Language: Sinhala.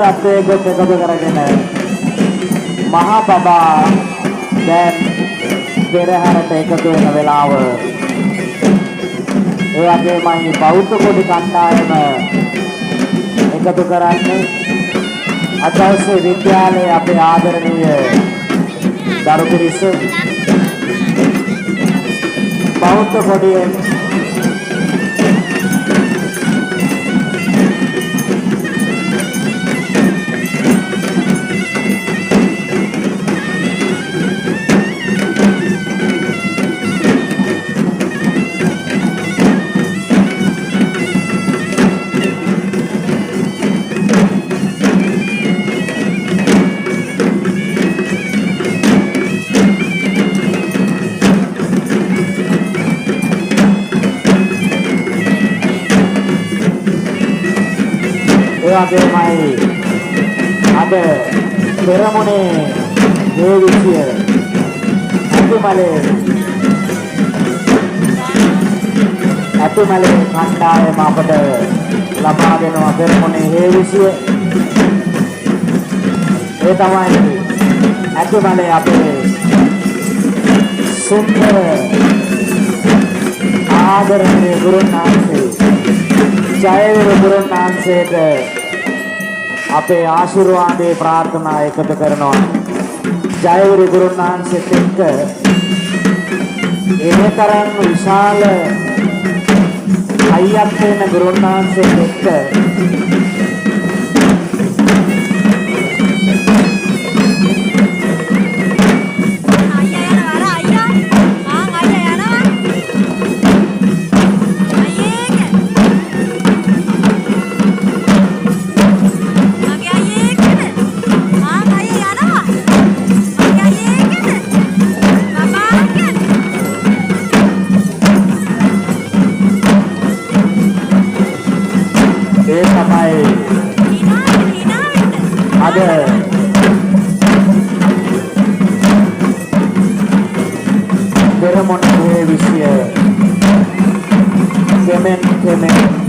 රත්වේග එකතු කරගෙන මහා බබා දැන් පෙරහැරට එකතු වෙන වෙලාව. ඒ වගේමයි බෞද්ධ කොටි කණ්ඩායම එකතු කරන්නේ අද දවසේ විද්‍යාලයේ අපේ ආදරණීය දරු පිරිස බෞද්ධ කොටියෙන් වගේමයි අද පෙරමුණේ දේවිසිය අතුමලේ කණ්ඩායම අපට ලබා දෙනවා පෙරමුණේ හේවිසිය. ඒ තමයි අතුමලේ අපේ සුන්දර ආදරණීය ගුරුන් වහන්සේ ජයවේරු ගුරුන් වහන්සේට අපේ ආශිර්වාදේ ප්‍රාර්ථනා එකතු කරනවා. ජයවේරු ගුරුන් වහන්සේත් එක්ක එනතරම් විශාල අයියක් වෙන ගුරුන් වහන්සේත් එක්ක පෙරමුණේ විශ්ය කෙමෙන්